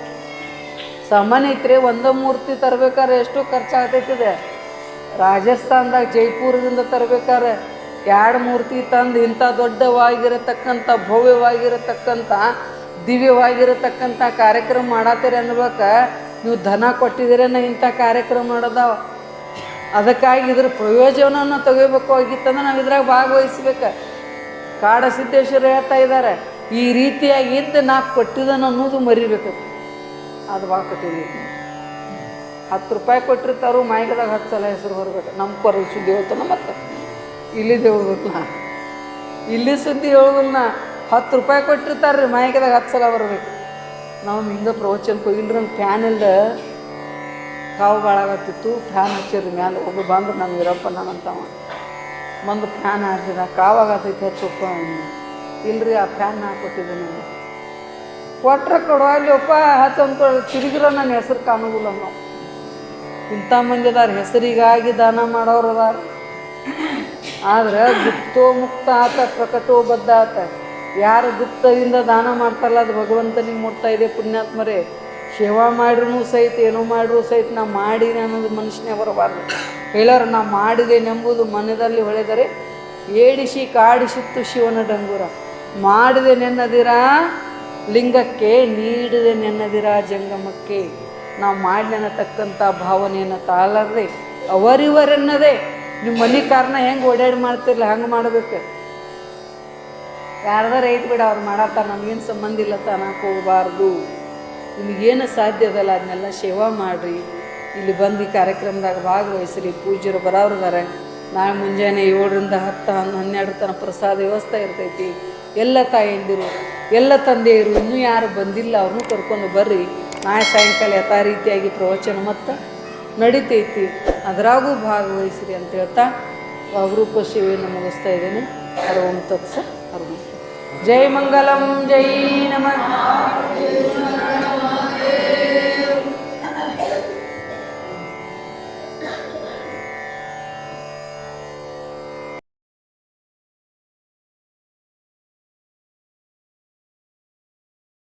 ಸಾಮಾನ್ಯ ಇತ್ತರೆ ಒಂದು ಮೂರ್ತಿ ತರಬೇಕಾದ್ರೆ ಎಷ್ಟು ಖರ್ಚಾಗ್ತೈತಿದೆ. ರಾಜಸ್ಥಾನದಾಗ ಜೈಪುರದಿಂದ ತರಬೇಕಾದ್ರೆ 2 ಮೂರ್ತಿ ತಂದು ಇಂಥ ದೊಡ್ಡವಾಗಿರತಕ್ಕಂಥ ಭವ್ಯವಾಗಿರತಕ್ಕಂಥ ದಿವ್ಯವಾಗಿರತಕ್ಕಂಥ ಕಾರ್ಯಕ್ರಮ ಮಾಡತ್ತೀರಿ ಅನ್ಬೇಕ. ನೀವು ಧನ ಕೊಟ್ಟಿದ್ದೀರೇನ ಇಂಥ ಕಾರ್ಯಕ್ರಮ ಮಾಡೋದಾವ. ಅದಕ್ಕಾಗಿ ಇದ್ರ ಪ್ರಯೋಜನವನ್ನು ತೆಗಿಬೇಕು ಆಗಿತ್ತಂದ್ರೆ ನಾವು ಇದ್ರಾಗ ಭಾಗವಹಿಸ್ಬೇಕು. ಕಾಡಸಿದ್ದೇಶ್ವರ ಹೇಳ್ತಾ ಇದ್ದಾರೆ, ಈ ರೀತಿಯಾಗಿ ಇದ್ದು ನಾ ಕೊಟ್ಟಿದ್ದನ್ನು ಅನ್ನೋದು ಮರಿಬೇಕು. ಅದು ಭಾಳ ಕಟ್ಟಿದ್ದೀವಿ. 10 ರೂಪಾಯಿ ಕೊಟ್ಟಿರ್ತಾರು, ಮಾಯಿಗದಾಗ 10 ಸಲ ಹೆಸರು ಬರಬೇಕು. ನಮ್ಮ ಕೊರ ಸುದ್ದಿ ಹೇಳ್ತಾನ, ಮತ್ತು ಇಲ್ಲಿದ್ದು ಹೇಳೋದಿಲ್ಲ, ಇಲ್ಲಿ ಸುದ್ದಿ ಹೇಳೋದಿಲ್ಲ. 10 ರೂಪಾಯಿ ಕೊಟ್ಟಿರ್ತಾರೆ ರೀ, ಮಾಯಿಗದಾಗ 10 ಸಲ ಬರಬೇಕು. ನಾವು ಹಿಂಗೆ ಪ್ರವಚನಕ್ಕೆ ಹೋಗಿಲ್ರಿ, ನಮ್ಮ ಫ್ಯಾನ್ ಇಲ್ದ ಕಾವು ಭಾಳಾಗತ್ತಿತ್ತು. ಫ್ಯಾನ್ ಹಚ್ಚಿರಿ ಮ್ಯಾಲೆ ಒಬ್ಬ ಬಂದ್ರೆ ನಮ್ಮ ವೀರಪ್ಪ ನಾನಂತವ ಬಂದು ಫ್ಯಾನ್ ಹಾಕಿದ. ಕಾವಾಗತ್ತೈತಿ ಹಚ್ಚಪ್ಪ. ಇಲ್ರಿ ಆ ಫ್ಯಾನ್ ಹಾಕೊಟ್ಟಿದ್ದೆ ನಾನು. ಕೊಟ್ರೆ ಕೊಡುವಲ್ಲಪ್ಪ ಹಚ್ಚಂತ ತಿರುಗಿರೋ ನನ್ನ ಹೆಸರು ಕಾಣೋದಿಲ್ಲ. ನಾವು ಇಂಥ ಮಂದಿ ಅದಾರ, ಹೆಸರಿಗಾಗಿ ದಾನ ಮಾಡೋರು ಅದಾರ. ಆದ್ರೆ ಗುಪ್ತೋ ಮುಕ್ತ ಆತ, ಪ್ರಕಟೋ ಬದ್ಧ ಆತ. ಯಾರು ಗುಪ್ತದಿಂದ ದಾನ ಮಾಡ್ತಾರಲ್ಲ ಅದು ಭಗವಂತನಿಗೆ ಮುಟ್ತಾ ಇದೆ ಪುಣ್ಯಾತ್ಮರೇ. ಸೇವಾ ಮಾಡ್ರೂ ಸಹಿತ ಏನೋ ಮಾಡ್ರೂ ಸಹಿತ ನಾ ಮಾಡೀನಿ ಅನ್ನೋದು ಮನುಷ್ಯನೇ ಬರಬಾರ್ದು. ಹೇಳೋರು ನಾ ಮಾಡಿದೇನೆಂಬುದು ಮನದಲ್ಲಿ ಹೊಳೆದರೆ ಏಡಿಸಿ ಕಾಡಿಸಿತ್ತು ಶಿವನ ಡಂಗುರ. ಮಾಡಿದೆ ನೆನ್ನದಿರ ಲಿಂಗಕ್ಕೆ, ನೀಡಿದೆ ನೆನ್ನದಿರ ಜಂಗಮಕ್ಕೆ. ನಾವು ಮಾಡಲೆನ್ನತಕ್ಕಂಥ ಭಾವನೆಯನ್ನು ತಾಳದೆ ಅವರಿವರೆನ್ನದೇ. ನಿಮ್ಮ ಮನೆ ಕಾರಣ ಹೆಂಗೆ ಓಡಾಡಿ ಮಾಡ್ತಿರ್ಲಿಲ್ಲ ಹಂಗೆ ಮಾಡಬೇಕು. ಯಾರ್ದಾರ ಐತೆ ಬಿಡ ಅವ್ರು ಮಾಡತ್ತ, ನಮಗೇನು ಸಂಬಂಧ ಇಲ್ಲ ಅನ್ನಕ್ಕೆ ಹೋಗಬಾರ್ದು. ನಿಮಗೇನು ಸಾಧ್ಯ ಅದಲ್ಲ ಅದನ್ನೆಲ್ಲ ಸೇವಾ ಮಾಡಿರಿ. ಇಲ್ಲಿ ಬಂದು ಈ ಕಾರ್ಯಕ್ರಮದಾಗ ಭಾಗವಹಿಸ್ರಿ. ಪೂಜ್ಯರು ಬರೋರಿದ್ದಾರೆ. ನಾಳೆ ಮುಂಜಾನೆ 7ರಿಂದ 10, 12 ತನಕ ಪ್ರಸಾದ ವ್ಯವಸ್ಥೆ ಇರ್ತೈತಿ. ಎಲ್ಲ ತಾಯಂದಿರು, ಎಲ್ಲ ತಂದೆಯರು ಇನ್ನೂ ಯಾರು ಬಂದಿಲ್ಲ ಅವ್ರನ್ನೂ ಕರ್ಕೊಂಡು ಬರ್ರಿ. ನಾಳೆ ಸಾಯಂಕಾಲ ಯಥಾ ರೀತಿಯಾಗಿ ಪ್ರವಚನ ಮತ್ತು ನಡಿತೈತಿ, ಅದರಾಗೂ ಭಾಗವಹಿಸ್ರಿ ಅಂತ ಹೇಳ್ತಾ ಅಪರೂಪ ಸೇವೆಯನ್ನು ಮುಗಿಸ್ತಾ ಇದ್ದೇನೆ. ಹರಂ ತತ್ಸ. ಹರಂ. ಜೈ ಮಂಗಲಂ, ಜೈ ನಮಃ.